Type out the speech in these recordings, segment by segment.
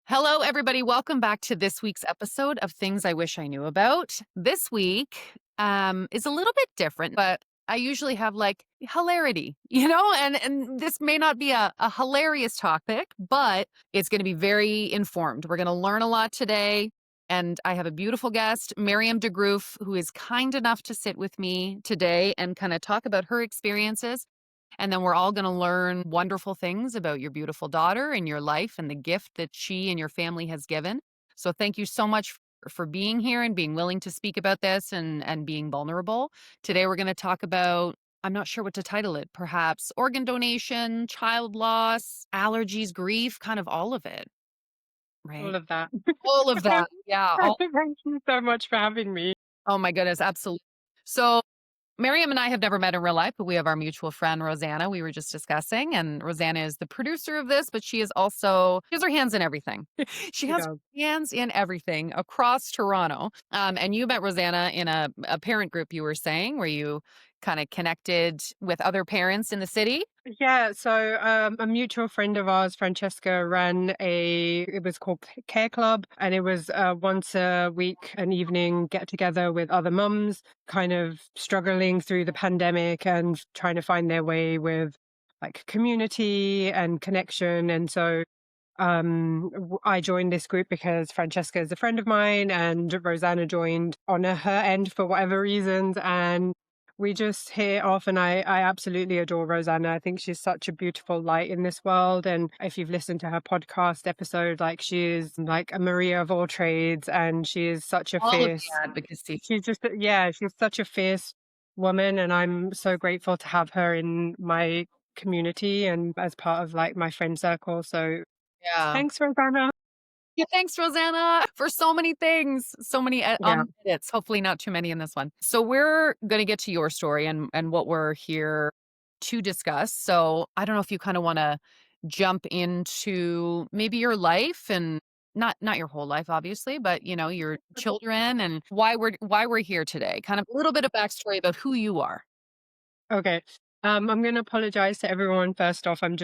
Hello, everybody. Welcome back to this week's episode of Things I Wish I Knew About. This week is a little bit different, but I usually have like hilarity, and this may not be a hilarious topic, but it's going to be very informed. We're going to learn a lot today. And I have a beautiful guest, Maryam de Groef, who is kind enough to sit with me today and kind of talk about her experiences. And then we're all going to learn wonderful things about your beautiful daughter and your life and the gift that she and your family has given. So thank you so much for being here and being willing to speak about this and being vulnerable. Today we're going to talk about, I'm not sure what to title it, perhaps organ donation, child loss, allergies, grief, kind of all of it, All right? of that. All of that. Yeah. Thank you so much for having me. Oh my goodness, absolutely. So Maryam and I have never met in real life, but we have our mutual friend, Rosanna, we were just discussing. And Rosanna is the producer of this, but she has her hands in everything. She You has know. her hands in everything across Toronto. And you met Rosanna in a parent group, you were saying, where you kind of connected with other parents in the city. Yeah, so a mutual friend of ours, Francesca, it was called Care Club, and it was once a week, an evening get together with other mums, kind of struggling through the pandemic and trying to find their way with like community and connection. And so I joined this group because Francesca is a friend of mine and Rosanna joined on her end for whatever reasons. And we just hit it off, and I absolutely adore Rosanna. I think she's such a beautiful light in this world. And if you've listened to her podcast episode, like she is like a Maria of all trades, and she is such a All of fierce, the advocacy. she's just, yeah, she's such a fierce woman. And I'm so grateful to have her in my community and as part of like my friend circle. So Yeah. thanks, Rosanna. Yeah, thanks, Rosanna, for so many things, so many Yeah. edits. Hopefully, not too many in this one. So we're going to get to your story and what we're here to discuss. So I don't know if you kind of want to jump into maybe your life and not your whole life, obviously, but your children and why we're here today. Kind of a little bit of backstory about who you are. Okay. I'm going to apologize to everyone. First off, I'm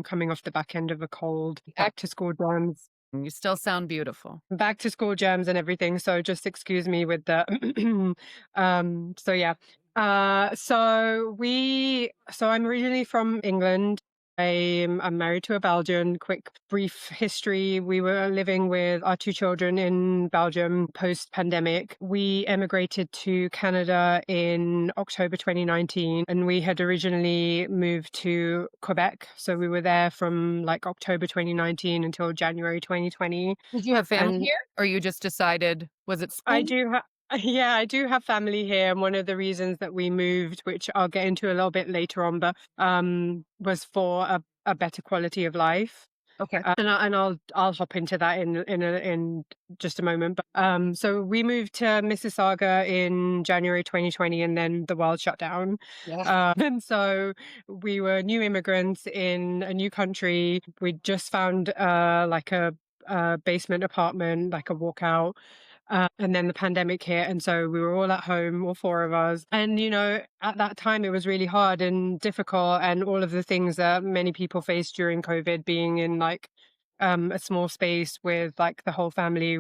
coming off the back end of a cold, back to school germs, You still sound beautiful. back to school germs and everything. So just excuse me with the, so yeah. So I'm originally from England. I'm married to a Belgian. Quick, brief history. We were living with our two children in Belgium post pandemic. We emigrated to Canada in October 2019, and we had originally moved to Quebec. So we were there from like October 2019 until January 2020. Did you have family And here, or you just decided? Was it I school? do have, yeah, I do have family here. And one of the reasons that we moved, which I'll get into a little bit later on, but was for a better quality of life. Okay. And I'll hop into that in just a moment. But so we moved to Mississauga in January 2020, and then the world shut down. Yeah. And so we were new immigrants in a new country. We just found like a basement apartment, like a walkout. And then the pandemic hit. And so we were all at home, all four of us. And, at that time, it was really hard and difficult. And all of the things that many people faced during COVID, being in like a small space with like the whole family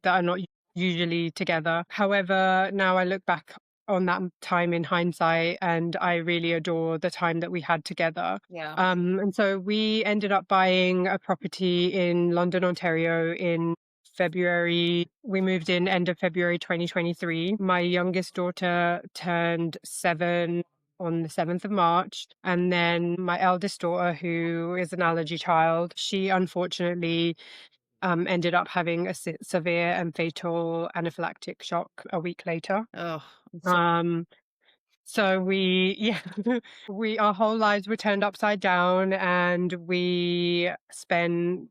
that are not usually together. However, now I look back on that time in hindsight and I really adore the time that we had together. Yeah. And so we ended up buying a property in London, Ontario in February. We moved in end of February 2023. My youngest daughter turned 7 on the 7th of March. And then my eldest daughter, who is an allergy child, she unfortunately ended up having a severe and fatal anaphylactic shock a week later. Oh, Um, so yeah, our whole lives were turned upside down, and we spent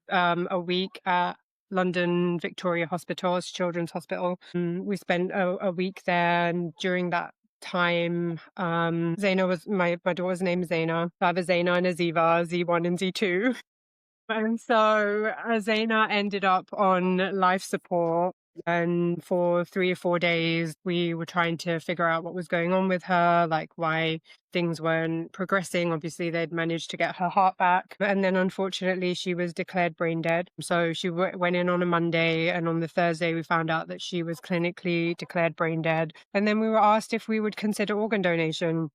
a week at London Victoria Hospital, it's Children's Hospital. We spent a week there, and during that time, Zaina was my daughter's name is Zaina. So I have a Zaina and a Ziva, Z1 and Z2. And so Zaina ended up on life support And for 3 or 4 days, we were trying to figure out what was going on with her, like why things weren't progressing. Obviously, they'd managed to get her heart back. And then unfortunately, she was declared brain dead. So she went in on a Monday. And on the Thursday, we found out that she was clinically declared brain dead. And then we were asked if we would consider organ donation,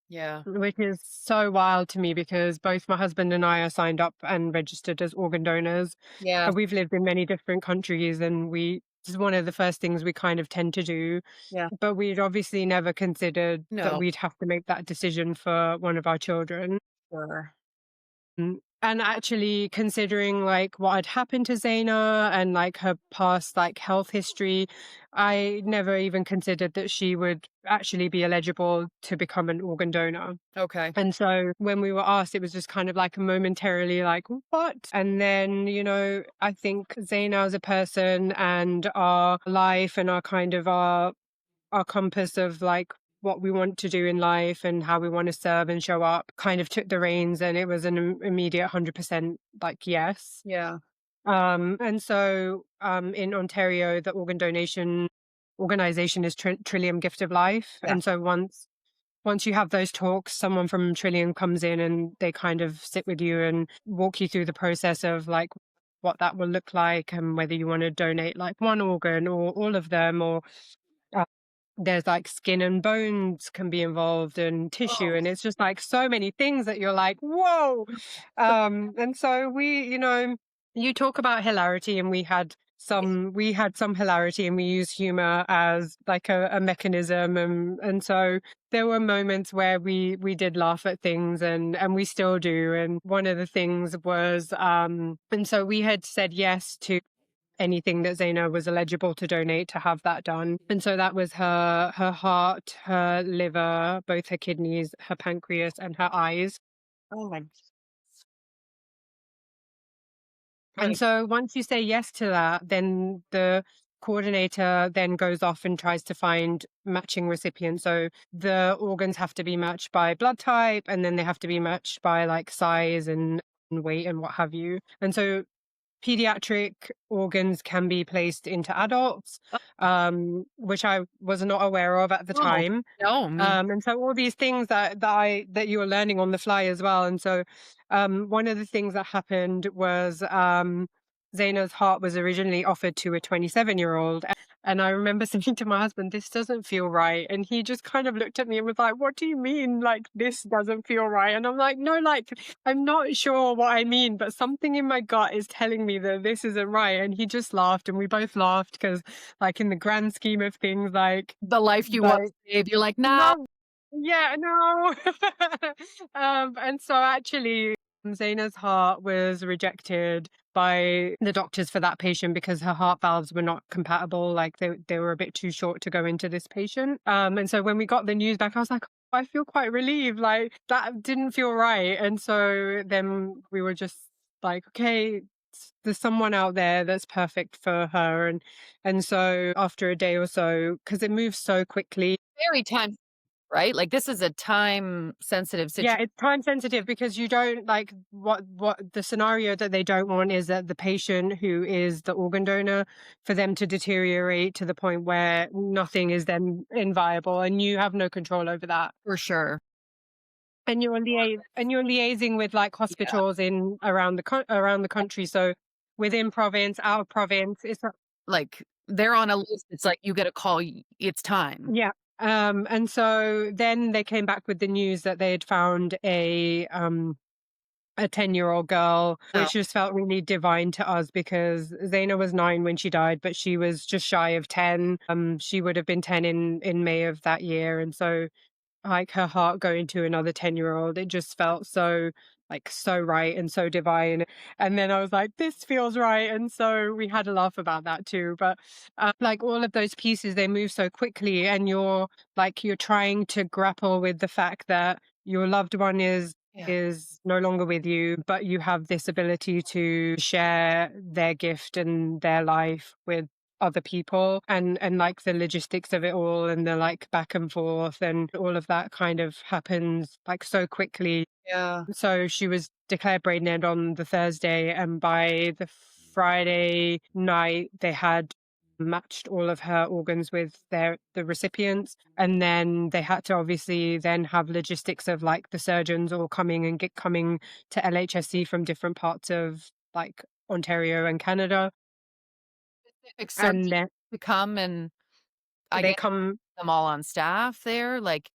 Yeah. which is so wild to me because both my husband and I are signed up and registered as organ donors. Yeah. And we've lived in many different countries, and this is one of the first things we kind of tend to do. Yeah. But we'd obviously never considered that No. we'd have to make that decision for one of our children. Sure. And actually considering like what had happened to Zaina and like her past like health history, I never even considered that she would actually be eligible to become an organ donor. Okay. And so when we were asked, it was just kind of like momentarily like, what? And then, I think Zaina as a person and our life and our kind of our compass of like what we want to do in life and how we want to serve and show up kind of took the reins, and it was an immediate 100% like yes. Yeah. And so in Ontario, the organ donation organization is Trillium Gift of Life. Yeah. And so once you have those talks, someone from Trillium comes in and they kind of sit with you and walk you through the process of like what that will look like and whether you want to donate like one organ or all of them, or uh, there's like skin and bones can be involved and tissue. Oh. And it's just like so many things that you're like, whoa. And so you talk about hilarity, and we had some hilarity, and we use humor as like a mechanism. And so there were moments where we did laugh at things, and we still do. And one of the things was, and so we had said yes to anything that Zaina was eligible to donate to have that done. And so that was her heart, her liver, both her kidneys, her pancreas, and her eyes. Oh my. And Like, so once you say yes to that, then the coordinator then goes off and tries to find matching recipients. So the organs have to be matched by blood type, and then they have to be matched by like size and weight and what have you. And so pediatric organs can be placed into adults, which I was not aware of at the oh, time. no, me. And so all these things that you were learning on the fly as well. And so one of the things that happened was Zaina's heart was originally offered to a 27-year-old. And I remember saying to my husband, this doesn't feel right. And he just kind of looked at me and was like, what do you mean? Like, this doesn't feel right? And I'm like, no, like, I'm not sure what I mean, but something in my gut is telling me that this isn't right. And he just laughed, and we both laughed because, like, in the grand scheme of things, The life you want like, to save, you're like, "No." no, yeah, no. And so actually, Zaina's heart was rejected by the doctors for that patient because her heart valves were not compatible. Like they were a bit too short to go into this patient. And so when we got the news back, I was like, I feel quite relieved. Like that didn't feel right. And so then we were just like, okay, there's someone out there that's perfect for her. And so after a day or so, because it moves so quickly. Very time, right? Like, this is a time-sensitive Yeah, situation it's time sensitive because you don't like what the scenario that they don't want is that the patient who is the organ donor, for them to deteriorate to the point where nothing is then inviable, and you have no control over that. for sure. And you're liaising with like Yeah. hospitals in around the country. So within province, out of province, Like, they're on a list, it's like, you get a call, it's time. yeah. And so then they came back with the news that they had found a 10-year-old girl, Oh, which just felt really divine to us because Zaina was 9 when she died, but she was just shy of 10. She would have been 10 in May of that year. And so like her heart going to another 10-year-old, it just felt so like so right and so divine. And then I was like, this feels right. And so we had a laugh about that too. But like all of those pieces, they move so quickly, and you're trying to grapple with the fact that your loved one yeah. is no longer with you, but you have this ability to share their gift and their life with other people, and like the logistics of it all and the like back and forth and all of that kind of happens like so quickly. Yeah. So she was declared brain dead on the Thursday, and by the Friday night they had matched all of her organs with the recipients, and then they had to obviously then have logistics of like the surgeons all coming to LHSC from different parts of like Ontario and Canada, Specific and surgeons then to come and I they guess come. them all on staff there, like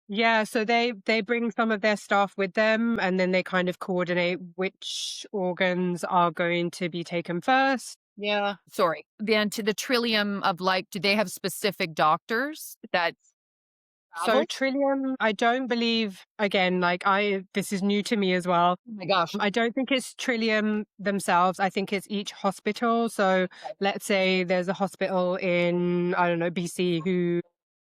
Yeah, so they bring some of their staff with them, and then they kind of coordinate which organs are going to be taken first. yeah. Sorry. Then to the Trillium of Life, do they have specific doctors that So travel? Trillium, I don't believe, again, like this is new to me as well. Oh my gosh. I don't think it's Trillium themselves. I think it's each hospital. So let's say there's a hospital in, I don't know, BC who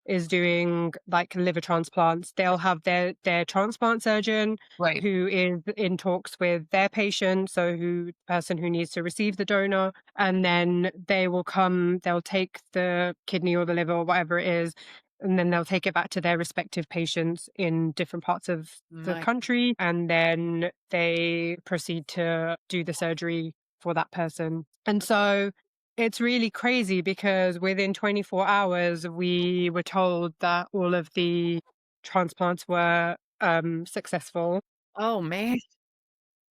is doing like liver transplants. They'll have their transplant surgeon Right. who is in talks with their patient, so who person who needs to receive the donor, and then they will come, they'll take the kidney or the liver or whatever it is, and then they'll take it back to their respective patients in different parts of the My country, and then they proceed to do the surgery for that person. And so it's really crazy because within 24 hours we were told that all of the transplants were successful, oh man.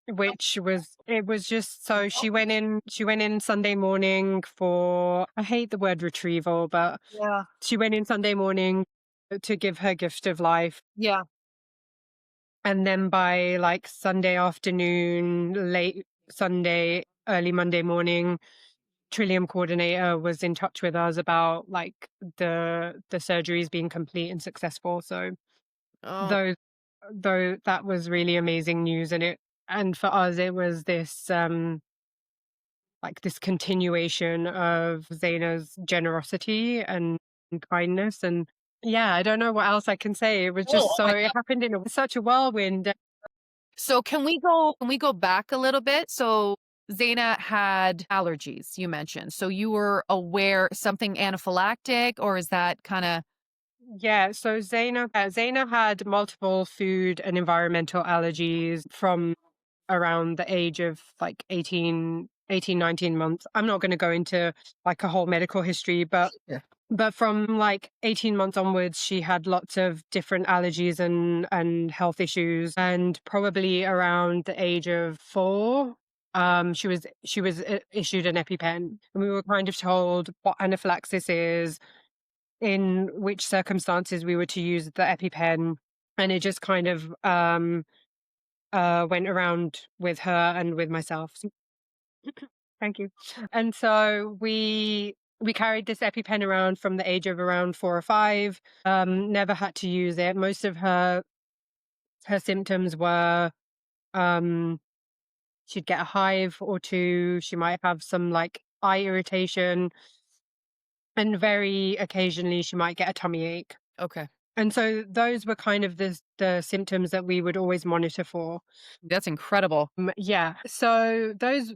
which was, it was just, so she went in Sunday morning for, I hate the word retrieval, but Yeah. she went in Sunday morning to give her gift of life. Yeah. And then by like Sunday afternoon, late Sunday, early Monday morning, Trillium coordinator was in touch with us about like the surgeries being complete and successful. So Oh. those though that was really amazing news, and for us it was this like this continuation of Zaina's generosity and kindness. And yeah, I don't know what else I can say. It was Oh, just oh so, my it god. happened in such a whirlwind. So can we go back a little bit? So Zaina had allergies, you mentioned. So you were aware something anaphylactic, or is that kind of Yeah, so Zaina had multiple food and environmental allergies from around the age of like 19 months. I'm not going to go into like a whole medical history, but yeah. from like 18 months onwards, she had lots of different allergies and health issues. And probably around the age of 4, she was issued an EpiPen, and we were kind of told what anaphylaxis is, in which circumstances we were to use the EpiPen, and it just kind of went around with her and with myself. Thank you. And so we carried this EpiPen around from the age of around 4 or 5. Never had to use it. Most of her symptoms were, um, she'd get a hive or two. She might have some like eye irritation, and very occasionally she might get a tummy ache. Okay. And so those were kind of the symptoms that we would always monitor for. That's incredible. Yeah. So those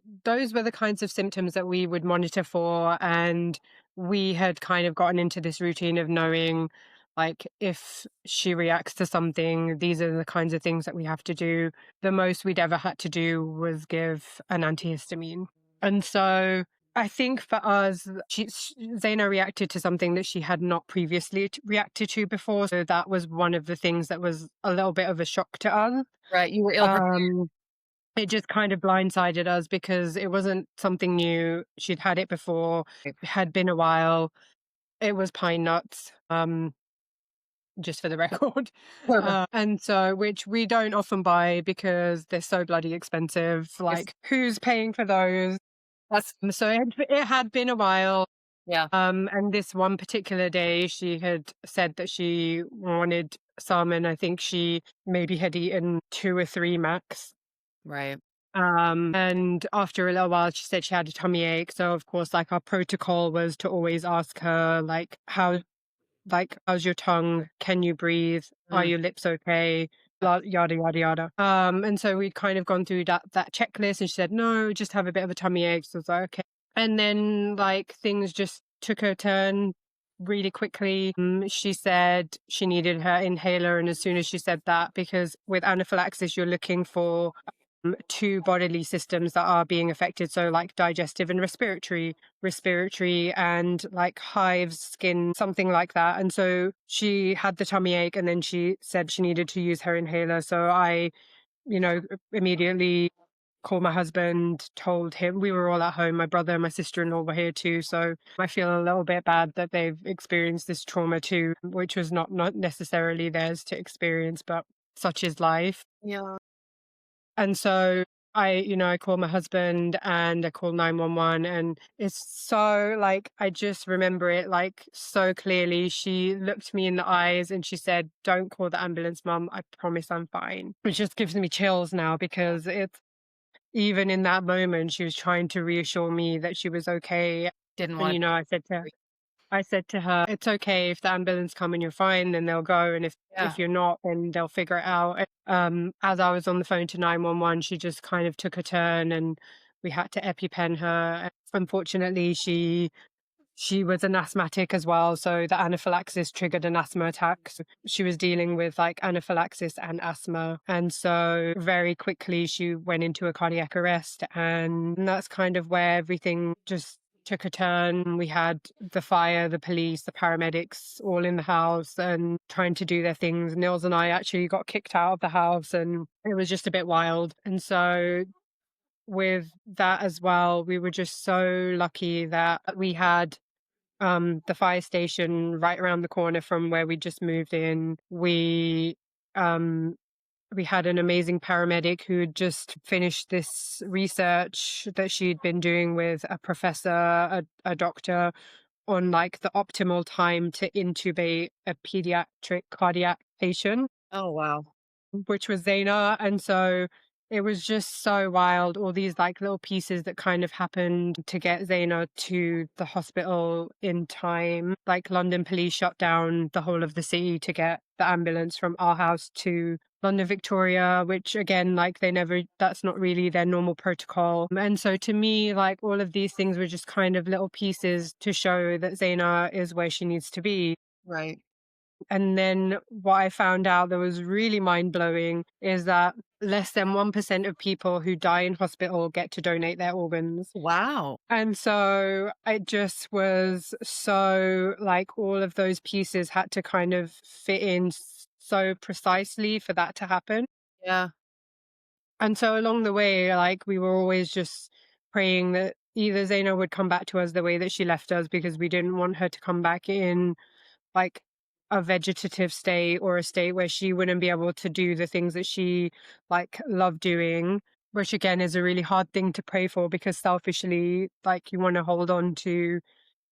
were the kinds of symptoms that we would monitor for, and we had kind of gotten into this routine of knowing, like, if she reacts to something, these are the kinds of things that we have to do. The most we'd ever had to do was give an antihistamine. And so I think for us, Zaina reacted to something that she had not previously reacted to before. So that was one of the things that was a little bit of a shock to us. Right. You were ill prepared. Um, it just kind of blindsided us because it wasn't something new. She'd had it before. It had been a while. It was pine nuts, just for the record. And so, which we don't often buy because they're so bloody expensive. Yes. Like, who's paying for those? That's So it had been a while. yeah. And this one particular day, she had said that she wanted some, and I think she maybe had eaten 2 or 3 max. Right. And after a little while, she said she had a tummy ache. So of course, like, our protocol was to always ask her, how's your tongue? Can you breathe? Are Mm. your lips okay? Yada yada yada. And so we'd kind of gone through that checklist, and she said no, just have a bit of a tummy ache. So I was like, okay. And then like things just took a turn really quickly. She said she needed her inhaler, and as soon as she said that, because with anaphylaxis you're looking for two bodily systems that are being affected. So like digestive and respiratory and like hives, skin, something like that. And so she had the tummy ache and then she said she needed to use her inhaler. So I, immediately called my husband, told him. We were all at home. My brother and my sister-in-law were here too. So I feel a little bit bad that they've experienced this trauma too, which was not necessarily theirs to experience, but such is life. Yeah. And so I called my husband and I called 911, and it's so like I just remember it like so clearly. She looked me in the eyes and she said, "Don't call the ambulance, Mum. I promise I'm fine." Which just gives me chills now because it's even in that moment she was trying to reassure me that she was okay. Didn't And want I said to her, "It's okay if the ambulance come and you're fine, then they'll go, and Yeah. if you're not, then they'll figure it out." As I was on the phone to 911, she just kind of took a turn, and we had to EpiPen her. Unfortunately, she was an asthmatic as well, so the anaphylaxis triggered an asthma attack. So she was dealing with like anaphylaxis and asthma, and so very quickly she went into a cardiac arrest, and that's kind of where everything just took a turn. We had the fire, the police, the paramedics all in the house and trying to do their things. Nils and I actually got kicked out of the house, and it was just a bit wild. And so with that as well, we were just so lucky that we had the fire station right around the corner from where we just moved in. Um we had an amazing paramedic who had just finished this research that she'd been doing with a professor, a doctor, on like the optimal time to intubate a pediatric cardiac patient, Oh, wow. which was Zaina. And so it was just so wild, all these like little pieces that kind of happened to get Zaina to the hospital in time. Like London police shut down the whole of the city to get the ambulance from our house to London Victoria, which again, like that's not really their normal protocol. And so to me, like all of these things were just kind of little pieces to show that Zaina is where she needs to be. Right. And then what I found out that was really mind blowing is that less than 1% of people who die in hospital get to donate their organs. Wow. And so it just was so like all of those pieces had to kind of fit in so precisely for that to happen. Yeah. And so along the way, like we were always just praying that either Zaina would come back to us the way that she left us, because we didn't want her to come back in like a vegetative state or a state where she wouldn't be able to do the things that she like loved doing, which again is a really hard thing to pray for because selfishly like you want to hold on to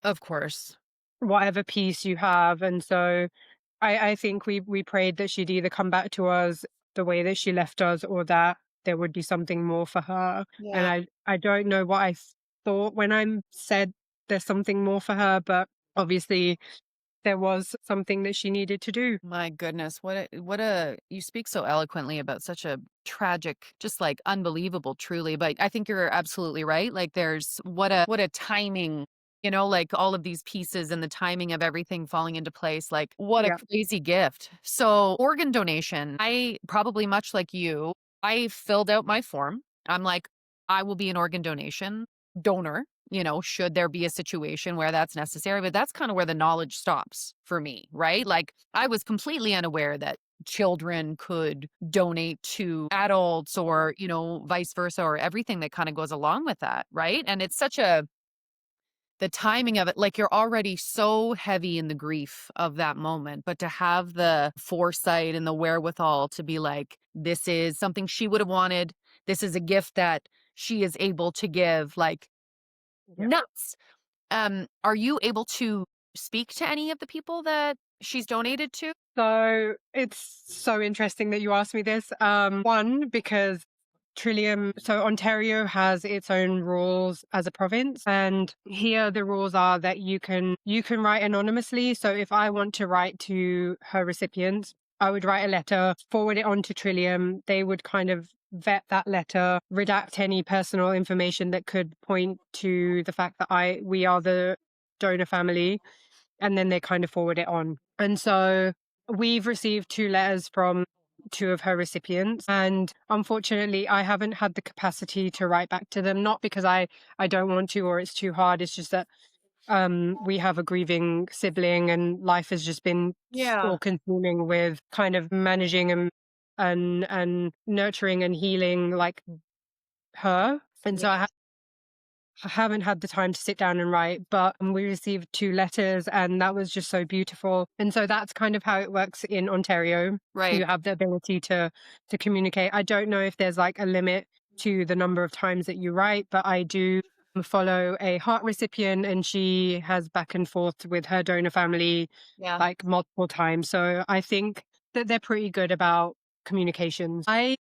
Of course. whatever peace you have. And so I think we prayed that she'd either come back to us the way that she left us, or that there would be something more for her. And Yeah. I don't know what thought when I said there's something more for her, but obviously there was something that she needed to do. My goodness, you speak so eloquently about such a tragic, just like unbelievable, truly. But I think you're absolutely right. Like there's what a timing, like all of these pieces and the timing of everything falling into place. Like what a Yeah. crazy gift. So organ donation, I probably much like you, I filled out my form. I'm like, I will be an organ donation donor, should there be a situation where that's necessary. But that's kind of where the knowledge stops for me, right? Like I was completely unaware that children could donate to adults or, vice versa, or everything that kind of goes along with that, right? And it's the timing of it, like you're already so heavy in the grief of that moment, but to have the foresight and the wherewithal to be like, this is something she would have wanted. This is a gift that she is able to give, like Yeah. nuts. Are you able to speak to any of the people that she's donated to? So it's so interesting that you asked me this. One, because Trillium, so Ontario has its own rules as a province, and here the rules are that you can write anonymously. So if I want to write to her recipients, I would write a letter, forward it on to Trillium. They would kind of vet that letter, redact any personal information that could point to the fact that we are the donor family, and then they kind of forward it on. And so we've received two letters from two of her recipients. And unfortunately, I haven't had the capacity to write back to them, not because I don't want to or it's too hard. It's just that we have a grieving sibling and life has just been Yeah. all consuming with kind of managing and nurturing and healing like her. And so Yeah. I haven't had the time to sit down and write, but we received two letters and that was just so beautiful. And so that's kind of how it works in Ontario. Right. You have the ability to communicate. I don't know if there's like a limit to the number of times that you write, but I do follow a heart recipient and she has back and forth with her donor family Yeah. like multiple times. So I think that they're pretty good about communications. I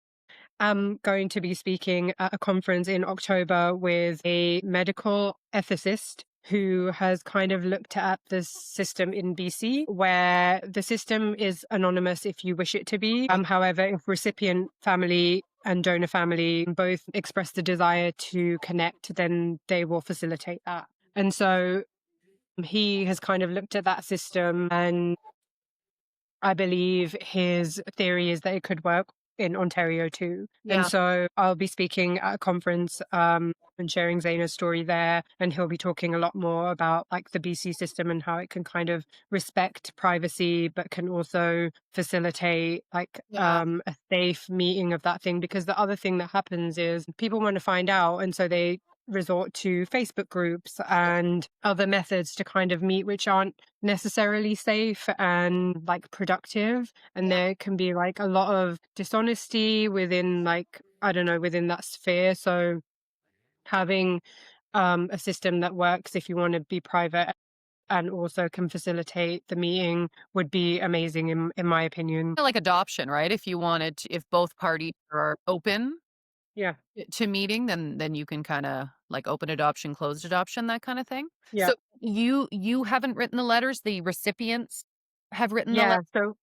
am going to be speaking at a conference in October with a medical ethicist who has kind of looked at the system in BC, where the system is anonymous if you wish it to be. However, if recipient family and donor family both express the desire to connect, then they will facilitate that. And so he has kind of looked at that system, and I believe his theory is that it could work in Ontario too. And Yeah. so I'll be speaking at a conference and sharing Zaina's story there. And he'll be talking a lot more about like the BC system and how it can kind of respect privacy, but can also facilitate like Yeah. a safe meeting of that thing. Because the other thing that happens is people want to find out. And so they resort to Facebook groups and other methods to kind of meet, which aren't necessarily safe and like productive. And Yeah. there can be like a lot of dishonesty within like, I don't know, within that sphere. So having a system that works if you want to be private and also can facilitate the meeting would be amazing in my opinion. Like adoption, right? If you wanted to, if both parties are open Yeah. to meeting, then you can kinda like open adoption, closed adoption, that kinda thing? Yeah. So you haven't written the letters, the recipients have written the Yeah. letter.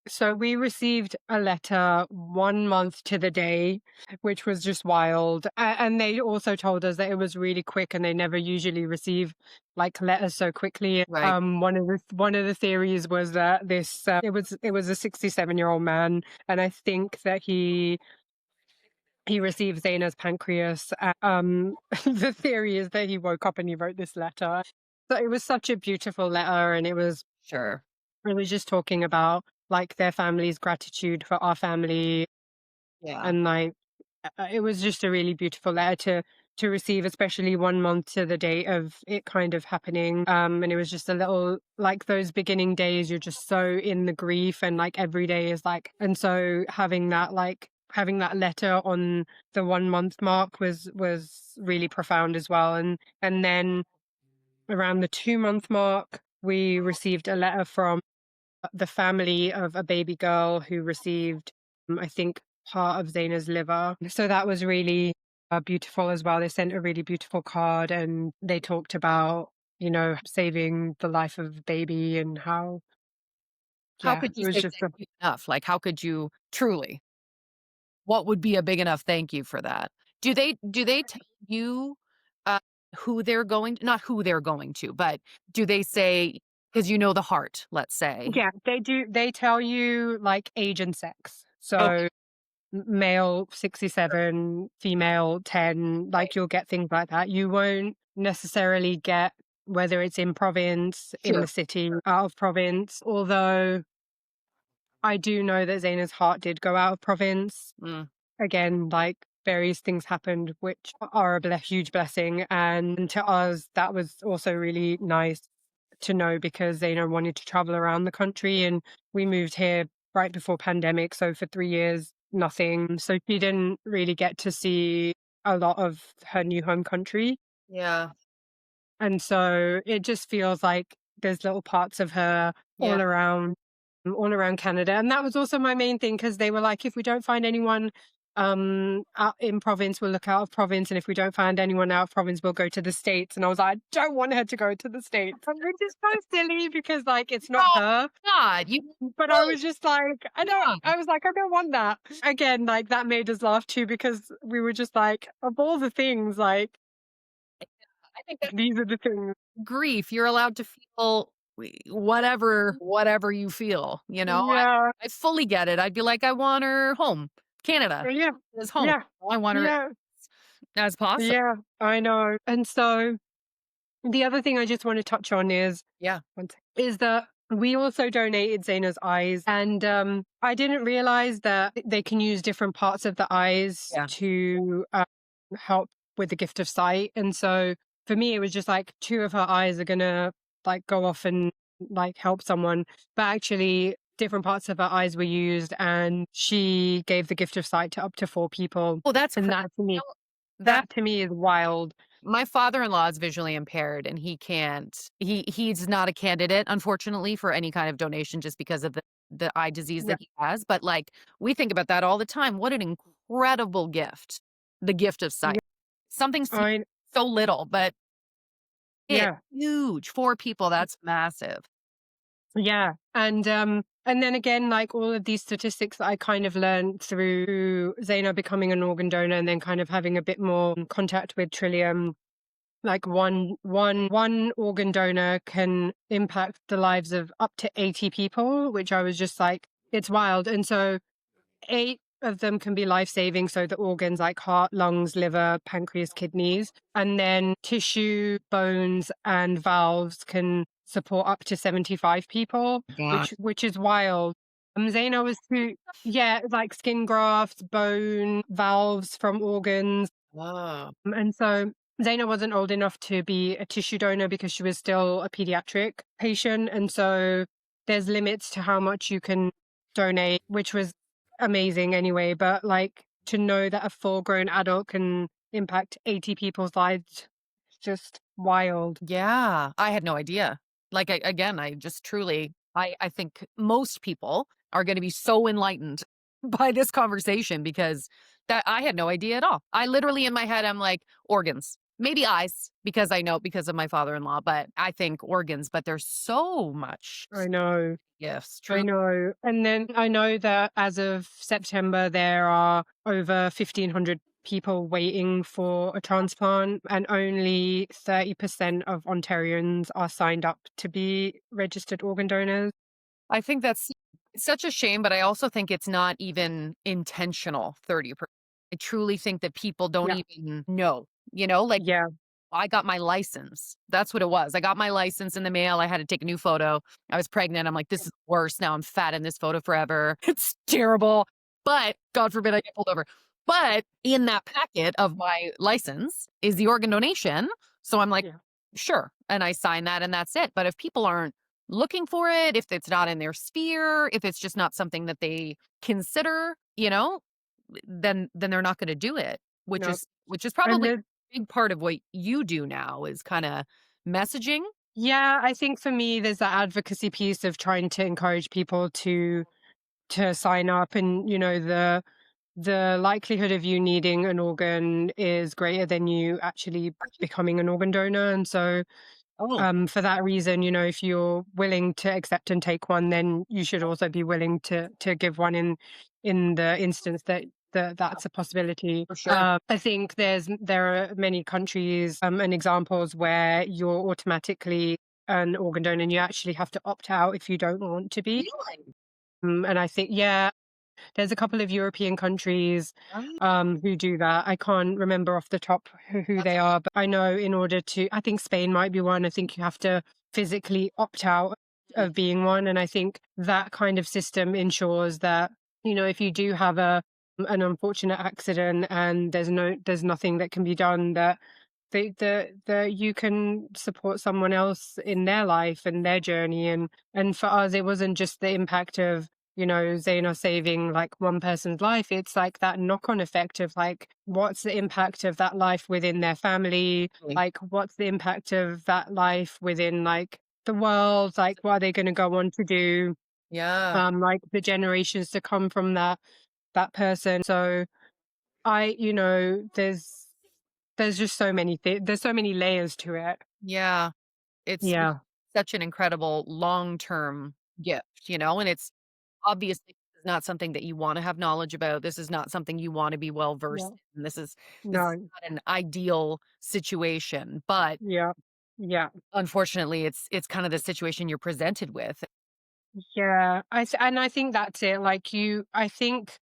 So we received a letter 1 month to the day, which was just wild. And they also told us that it was really quick and they never usually receive like letters so quickly. Right. One of the theories was that this it was a 67-year-old man, and I think that he received Zaina's pancreas. The theory is that he woke up and he wrote this letter. So it was such a beautiful letter, and Sure. it was just talking about like their family's gratitude for our family, Yeah. and like it was just a really beautiful letter to receive, especially 1 month to the date of it kind of happening. And it was just a little like those beginning days, you're just so in the grief, and like every day is like, and so having that letter on the 1 month mark was really profound as well. And then around the 2 month mark, we received a letter from the family of a baby girl who received, I think, part of Zaina's liver. So that was really beautiful as well. They sent a really beautiful card and they talked about, saving the life of the baby and how, How yeah, could it you was say just thank you enough? Like, how could you truly? What would be a big enough thank you for that? Do they tell you, uh, who they're going, not who they're going to, but do they say, because you know the heart, let's say. yeah, they do. They tell you like age and sex. Okay. So male 67, female 10, Right. like you'll get things like that. You won't necessarily get whether it's in province, in Sure. the city, out of province. Although I do know that Zaina's heart did go out of province. Mm. Again, like various things happened, which are a huge blessing. And to us, that was also really nice to know because Zaina wanted to travel around the country and we moved here right before pandemic. So for 3 years, nothing. So she didn't really get to see a lot of her new home country. Yeah. And so it just feels like there's little parts of her Yeah. all around Canada. And that was also my main thing because they were like, if we don't find anyone out in province, we'll look out of province. And if we don't find anyone out of province, we'll go to the States. And I was like, I don't want her to go to the States. Which is so silly because like it's not Oh her. god, you But I no, was just like, yeah. I don't want that. Again, like that made us laugh too because we were just like, of all the things, like I think that these are the things. grief, you're allowed to feel whatever you feel, you know? Yeah. I fully get it. I'd be like, "I want her home. Canada Yeah. is home. Yeah. I want her Yeah. as possible." Yeah. I know. And so the other thing I just want to touch on is Yeah, is that we also donated Zaina's eyes, and I didn't realize that they can use different parts of the eyes yeah. to help with the gift of sight. And so for me, it was just like two of her eyes are gonna like go off and like help someone, but actually different parts of her eyes were used, and she gave the gift of sight to up to four people. Oh, that's And crazy. You know, that that to me is wild. my father-in-law is visually impaired, and he's not a candidate, unfortunately, for any kind of donation just because of the eye disease Yeah. that he has, but, like, we think about that all the time. What an incredible gift, the gift of Yeah. sight. Something seems I so little, but it's yeah. huge. 4 people, that's massive. Yeah. And then again, like all of these statistics that I kind of learned through Zaina becoming an organ donor and then kind of having a bit more contact with Trillium, like one organ donor can impact the lives of up to 80 people, which I was just like, it's wild. And so 8 of them can be life-saving, so the organs like heart, lungs, liver, pancreas, kidneys, and then tissue, bones, and valves can support up to 75 people, God. which is wild. Zaina was too yeah, like skin grafts, bone, valves from organs, Oh, and so Zaina wasn't old enough to be a tissue donor because she was still a pediatric patient. And so there's limits to how much you can donate, which was amazing anyway. But like to know that a full grown adult can impact 80 people's lives, just wild. yeah. I had no idea. Like, again, I just truly I think most people are gonna be so enlightened by this conversation because that I had no idea at all. I literally in my head, I'm like, organs, maybe eyes, because I know because of my father-in-law, but I think organs, but there's so much I know. gifts, I true. know. And then I know that as of September, there are over 1,500 people waiting for a transplant, and only 30% of Ontarians are signed up to be registered organ donors. I think that's such a shame, but I also think it's not even intentional 30%. I truly think that people don't Yeah. even know, like Yeah. I got my license. That's what it was. I got my license in the mail. I had to take a new photo. I was pregnant. I'm like, this is worse. Now I'm fat in this photo forever. It's terrible. But God forbid I get pulled over. But in that packet of my license is the organ donation. So I'm like, Yeah. sure. And I sign that and that's it. But if people aren't looking for it, if it's not in their sphere, if it's just not something that they consider, then they're not going to do it, which No. is And probably there's a big part of what you do now is kind of messaging. yeah, I think for me there's that advocacy piece of trying to encourage people to sign up, and the likelihood of you needing an organ is greater than you actually becoming an organ donor. And so Oh, for that reason, if you're willing to accept and take one, then you should also be willing to give one in the instance that yeah, that's a possibility. for sure. I think there are many countries and examples where you're automatically an organ donor and you actually have to opt out if you don't want to be. Really? And I think, yeah, there's a couple of European countries Oh, who do that. I can't remember off the top who that's they are, but I know in order to, I think Spain might be one. I think you have to physically opt out amazing. of being one. And I think that kind of system ensures that, if you do have an unfortunate accident and there's nothing that can be done, that the you can support someone else in their life and their journey. And for us it wasn't just the impact of Zaina saving like one person's life. It's like that knock-on effect of like, what's the impact of that life within their family? Really. Like, what's the impact of that life within like the world? Like, what are they going to go on to do? Yeah. Like the generations to come from that person. So there's just so many there's so many layers to it. Yeah. It's Yeah. such an incredible long-term gift, and it's obviously this is not something that you want to have knowledge about. This is not something you want to be well Yeah. versed in. This is No. not an ideal situation, but Yeah. Yeah. Unfortunately, it's kind of the situation you're presented with. Yeah, and I think that's it. Like I think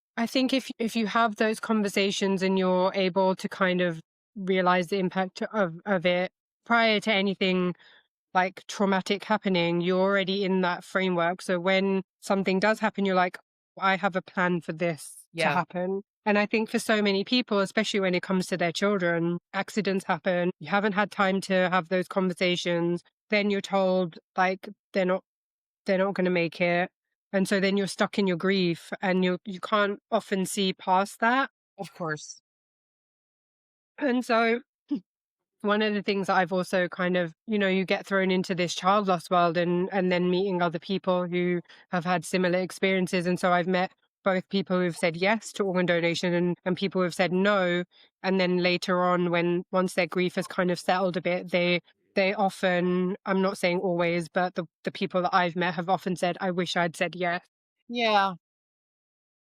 if you have those conversations and you're able to kind of realize the impact of it prior to anything like traumatic happening, you're already in that framework. So when something does happen, you're like, I have a plan for this to Yeah, happen. And I think for so many people, especially when it comes to their children, accidents happen. You haven't had time to have those conversations. Then you're told like they're not going to make it. And so then you're stuck in your grief and you can't often see past that. of course. And so one of the things that I've also kind of, you get thrown into this child loss world and then meeting other people who have had similar experiences. And so I've met both people who've said yes to organ donation and people who've said no. And then later on, when once their grief has kind of settled a bit, they often, I'm not saying always, but the people that I've met have often said, I wish I'd said yes. Yeah.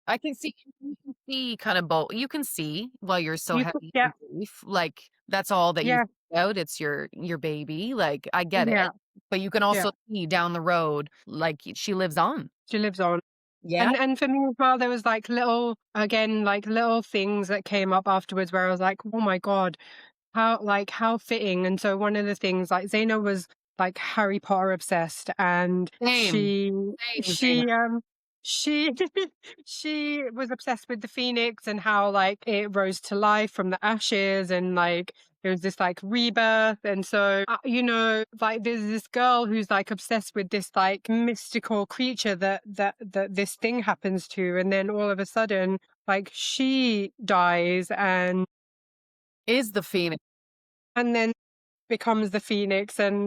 I can see you can see kind of both. You can see while you're so You could, heavy yeah, in grief, like, that's all that you yeah, think about, it's your baby, like, I get it, yeah, but you can yeah. also see down the road, like, she lives on. She lives on. Yeah, And for me as well, there was like little, again, like little things that came up afterwards where I was like, oh my God, how fitting. And so one of the things, like Zaina was like Harry Potter obsessed, and same, same, Zaina. she she was obsessed with the phoenix and how like it rose to life from the ashes, and like it was this like rebirth. And so like there's this girl who's like obsessed with this like mystical creature that this thing happens to, and then all of a sudden like she dies, Is the phoenix. and then becomes the phoenix. And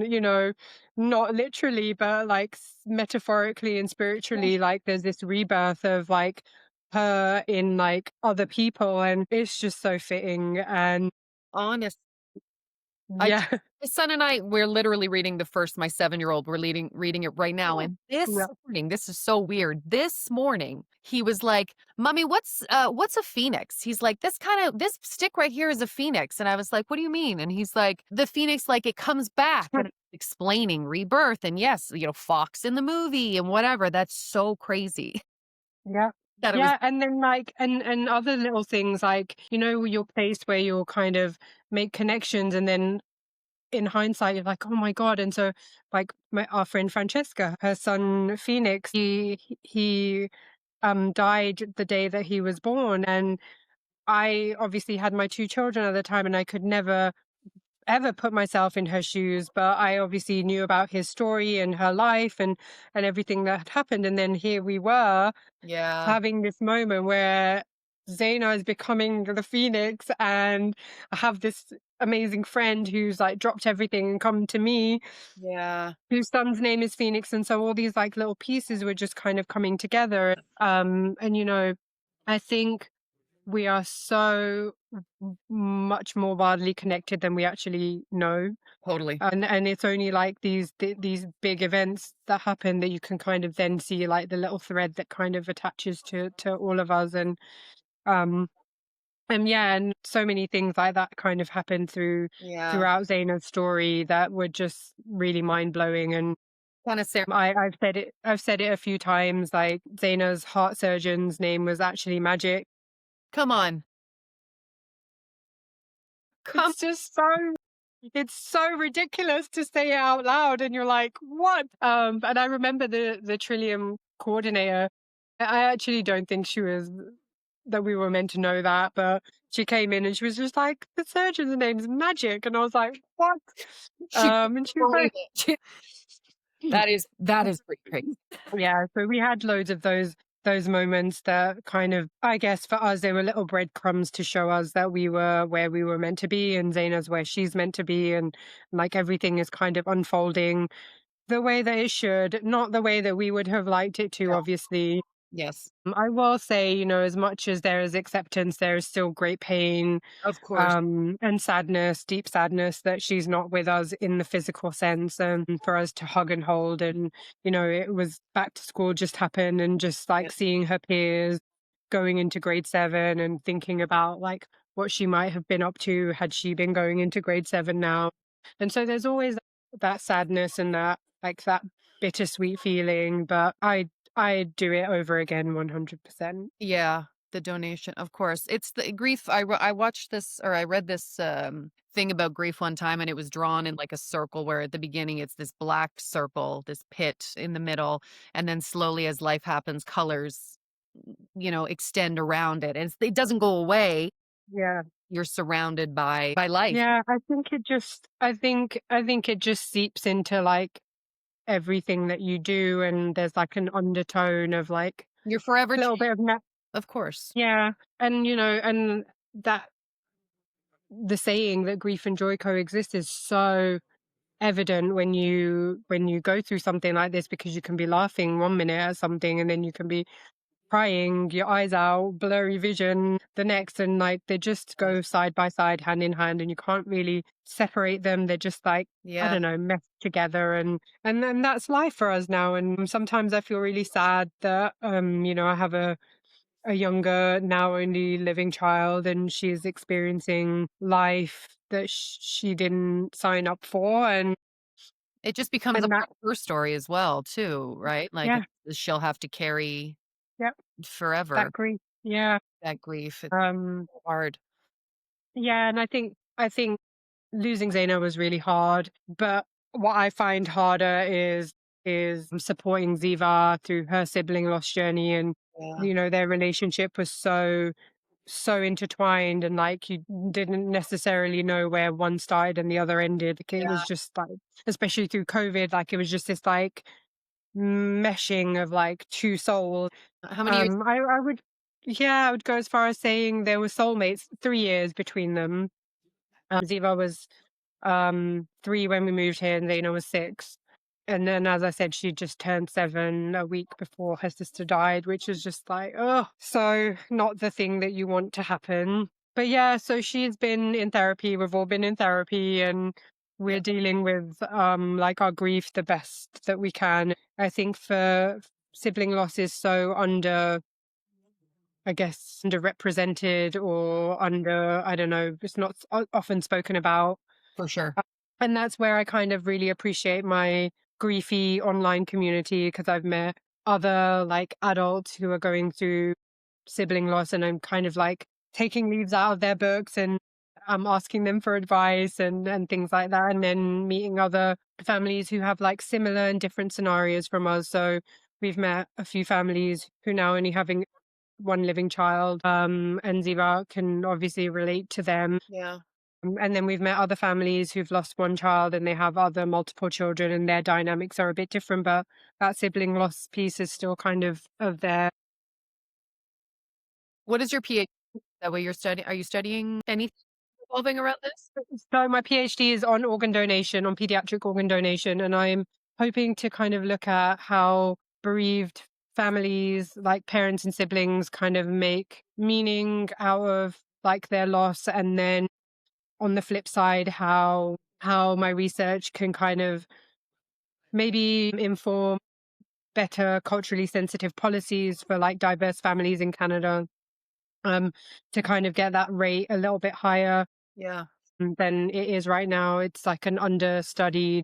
not literally but like metaphorically and spiritually, like there's this rebirth of like her in like other people, and it's just so fitting. And Honest. I yeah. my son and I, we're literally reading the first my 7-year-old, we're reading it right now, and this Yeah. morning, this is so weird, this morning, he was like, "Mommy, what's a phoenix?" He's like, this stick right here is a phoenix," and I was like, "What do you mean?" And he's like, "The phoenix, like, it comes back," and explaining rebirth, and yes, Fox in the movie and whatever, that's so crazy Yeah. that it was. Yeah, and then like and other little things like your place where you'll kind of make connections, and then in hindsight you're like, oh my God. And so like our friend Francesca, her son Phoenix, he died the day that he was born. And I obviously had my two children at the time, and I could never ever put myself in her shoes, but I obviously knew about his story and her life and everything that had happened. And then here we were Yeah, having this moment where Zaina is becoming the phoenix, and I have this amazing friend who's like dropped everything and come to me, yeah, whose son's name is Phoenix. And so all these like little pieces were just kind of coming together. And I think we are so much more wildly connected than we actually know. totally. And it's only like these big events that happen that you can kind of then see like the little thread that kind of attaches to all of us. Um and yeah, and so many things like that kind of happened Yeah, throughout Zaina's story that were just really mind blowing. And kinda I've said it a few times, like Zaina's heart surgeon's name was actually Magic. come on, come. It's just it's so ridiculous to say it out loud, and you're like, what? And I remember the Trillium coordinator. I actually don't think she was that we were meant to know that, but she came in and she was just like, the surgeon's name's Magic. And I was like, what? She And couldn't she was believe like, it. That is pretty crazy. yeah. So we had loads of those moments that kind of, I guess for us, they were little breadcrumbs to show us that we were where we were meant to be, and Zaina's where she's meant to be. And like everything is kind of unfolding the way that it should, not the way that we would have liked it to, No. obviously. Yes, I will say, as much as there is acceptance, there is still great pain, of course. and sadness, deep sadness that she's not with us in the physical sense, for us to hug and hold. And, it was back to school just happened, and just Yeah. like seeing her peers going into grade 7 and thinking about like what she might have been up to had she been going into grade 7 now. And so there's always that sadness and that like that bittersweet feeling, but I do it over again 100%. Yeah, the donation, of course. It's the grief. I watched this, or I read this thing about grief one time, and it was drawn in like a circle where at the beginning it's this black circle, this pit in the middle, and then slowly as life happens, colors, extend around it. And it doesn't go away. Yeah. You're surrounded by life. Yeah, I think it just seeps into like everything that you do, and there's like an undertone of like You're forever a little changed, bit of of course. yeah. And and that the saying that grief and joy coexist is so evident when you go through something like this, because you can be laughing one minute at something and then you can be crying your eyes out, blurry vision the next, and like they just go side by side, hand in hand, and you can't really separate them. They're just like, I Yeah. don't know, meshed together. And then that's life for us now. And sometimes I feel really sad that I have a younger, now only living child, and she's experiencing life that she didn't sign up for. It just becomes a And that part of her story as well too, right? Like, yeah, she'll have to carry yeah, forever that grief, yeah. that grief. It's um so hard. yeah, and I think losing Zaina was really hard, but what I find harder is supporting Ziva through her sibling loss journey. And Yeah. their relationship was so intertwined, and like you didn't necessarily know where one started and the other ended. Like, it was Yeah. just like, especially through COVID, like it was just this like meshing of like two souls. How many years? I would, yeah, I would go as far as saying they were soulmates. 3 years between them. Ziva was 3 when we moved here, and Zaina was 6. And then, as I said, she just turned 7 a week before her sister died, which is just like, oh, so not the thing that you want to happen. But yeah, so she's been in therapy. We've all been in therapy, and Yeah, we're dealing with like our grief the best that we can. I think for sibling loss is so I guess, underrepresented or I don't know, it's not often spoken about. for sure. And that's where I kind of really appreciate my griefy online community, because I've met other like adults who are going through sibling loss, and I'm kind of like taking leaves out of their books, and I'm asking them for advice and things like that. And then meeting other families who have like similar and different scenarios from us. So we've met a few families who now only having one living child, and Ziva can obviously relate to them. Yeah. And then we've met other families who've lost one child and they have other multiple children, and their dynamics are a bit different, but that sibling loss piece is still kind of there. What is your PhD? That way you're studying, are you studying anything revolving around this? So my PhD is on organ donation, on pediatric organ donation, and I'm hoping to kind of look at how bereaved families, like parents and siblings, kind of make meaning out of like their loss. And then on the flip side, how my research can kind of maybe inform better culturally sensitive policies for like diverse families in Canada, um, to kind of get that rate a little bit higher Yeah. than it is right now. It's like an understudied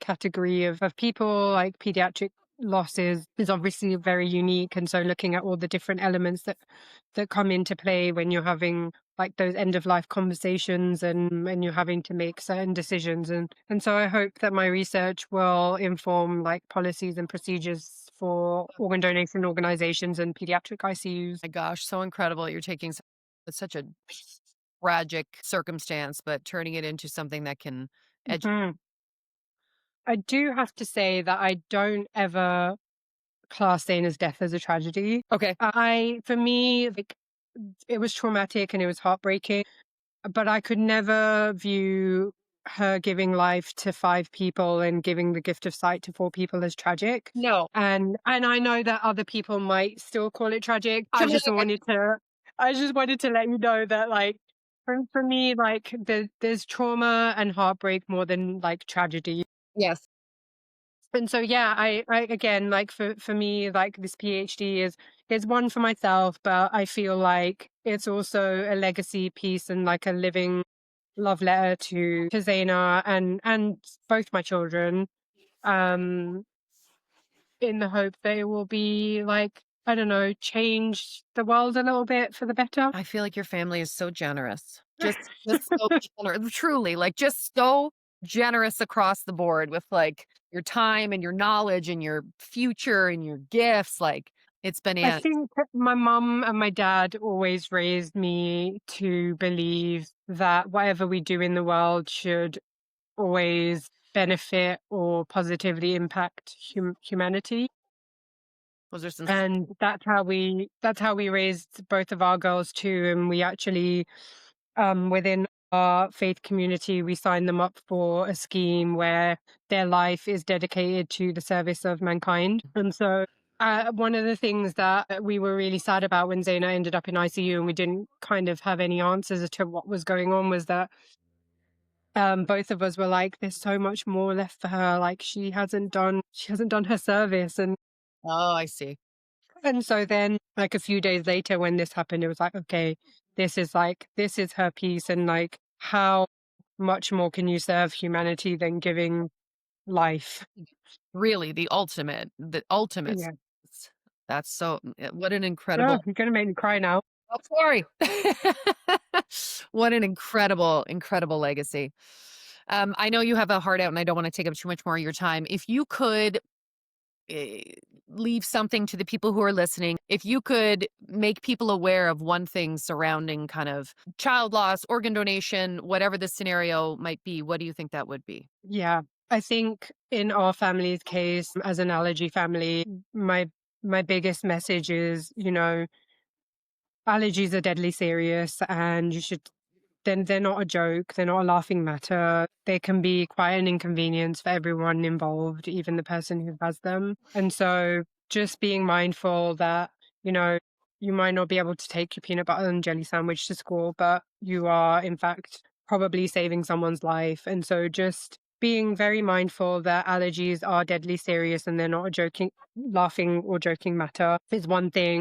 category of people. Like pediatric losses is obviously very unique, and so looking at all the different elements that come into play when you're having like those end of life conversations, and you're having to make certain decisions. And so I hope that my research will inform like policies and procedures for organ donation organizations and pediatric ICUs. My gosh, so incredible. You're taking it's such a tragic circumstance, but turning it into something that can educate. Mhm. I do have to say that I don't ever class Dana's death as a tragedy. Okay. For me, like, it was traumatic and it was heartbreaking, but I could never view her giving life to 5 people and giving the gift of sight to 4 people as tragic. No. And I know that other people might still call it tragic. Come on. I just wanted to let you know that like for me, like there's trauma and heartbreak more than like tragedy. Yes. And so yeah, I again, like for me, like this PhD is one for myself, but I feel like it's also a legacy piece and like a living love letter to Zaina and both my children, um, in the hope they will be like, I don't know, change the world a little bit for the better. I feel like your family is so generous. Just so truly, like, just so generous across the board with, like, your time and your knowledge and your future and your gifts, like, it's I bananas. think that my mum and my dad always raised me to believe that whatever we do in the world should always benefit or positively impact humanity. Those are some And that's how we raised both of our girls too. And we actually, within our faith community, we signed them up for a scheme where their life is dedicated to the service of mankind. And so, one of the things that we were really sad about when Zaina ended up in ICU and we didn't kind of have any answers as to what was going on was that, both of us were like, "There's so much more left for her. Like she hasn't done her service." Oh, I see. And so then, like a few days later, when this happened, it was like, okay, this is her piece, and like, how much more can you serve humanity than giving life? Really, the ultimate Yeah. s that's so what an Oh, incredible you're gonna make me cry now. oh, sorry. What an incredible, incredible legacy. I know you have a heart out, and I don't wanna take up too much more of your time. If you could, eh, leave something to the people who are listening, if you could make people aware of one thing surrounding kind of child loss, organ donation, whatever the scenario might be, what do you think that would be? Yeah, I think in our family's case, as an allergy family, my biggest message is, allergies are deadly serious, and you should then they're not a joke, they're not a laughing matter. They can be quite an inconvenience for everyone involved, even the person who has them. And so just being mindful that, you know, you might not be able to take your peanut butter and jelly sandwich to school, but you are in fact probably saving someone's life. And so just being very mindful that allergies are deadly serious and they're not a joking, laughing or joking matter is one thing.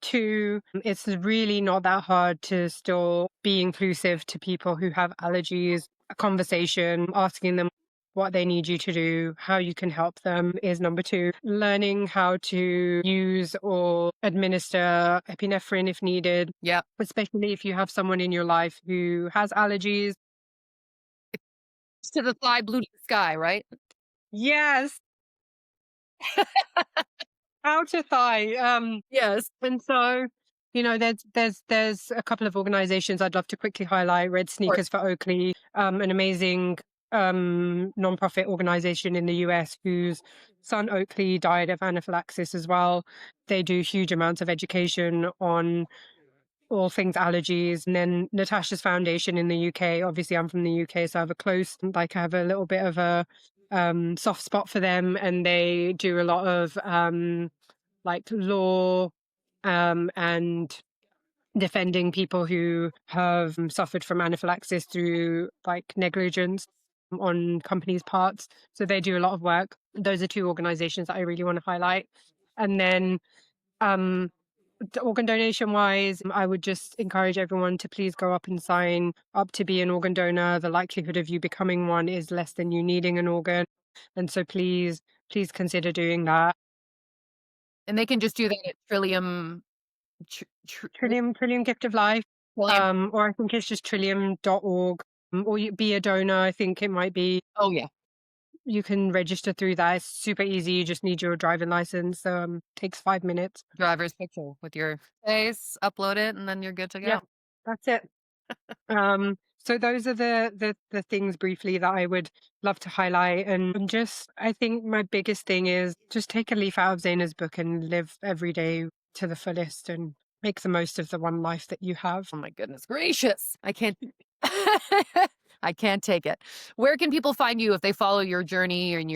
Two, it's really not that hard to still be inclusive to people who have allergies. A conversation, asking them what they need you to do, how you can help them is number two. Learning how to use or administer epinephrine if needed, Yep. especially if you have someone in your life who has allergies. To the fly, blue to the sky, right? Yes, how to thigh. Yes. And so, there's a couple of organizations I'd love to quickly highlight. Red Of course. Sneakers for Oakley, an amazing nonprofit organization in the US whose son Oakley died of anaphylaxis as well. They do huge amounts of education on all things allergies. And then Natasha's Foundation in the UK. Obviously, I'm from the UK, so I have a little bit of a soft spot for them, and they do a lot of like law, and defending people who have suffered from anaphylaxis through like negligence on companies' parts. So they do a lot of work. Those are two organizations that I really want to highlight. And then, um, organ donation wise, I would just encourage everyone to please go up and sign up to be an organ donor. The likelihood of you becoming one is less than you needing an organ. And so please consider doing that. And they can just do that at Trillium Trillium Gift of Life, Trillium. or I think it's just trillium.org, or you be a donor. I think it might be, Oh, yeah. you can register through that. It's super easy. You just need your driving license. Takes 5 minutes. Driver's picture with your face, upload it, and then you're good to Yeah, go. that's it. So those are the things briefly that I would love to highlight. And just, I think my biggest thing is just take a leaf out of Zaina's book and live every day to the fullest and make the most of the one life that you have. Oh my goodness gracious. I can't I can't take it. Where can people find you if they follow your journey and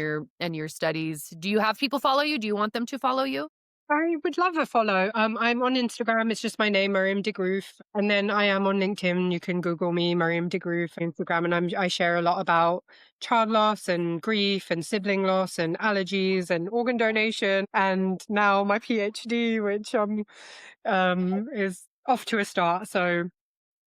your studies? Do you have people follow you? Do you want them to follow you? I would love a follow. I'm on Instagram. It's just my name, Maryam de Groef. And then I am on LinkedIn. You can Google me, Maryam de Groef, on Instagram. And I share a lot about child loss and grief and sibling loss and allergies and organ donation. And now my PhD, which is off to a start. So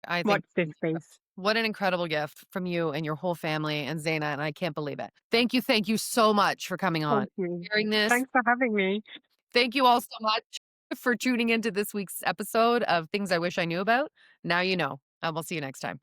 I think watch this space. What an incredible gift from you and your whole family and Zaina, and I can't believe it. Thank you so much for coming on, Thank you. sharing this. Thanks for having me. Thank you all so much for tuning into this week's episode of Things I Wish I Knew About. Now you know, and we'll see you next time.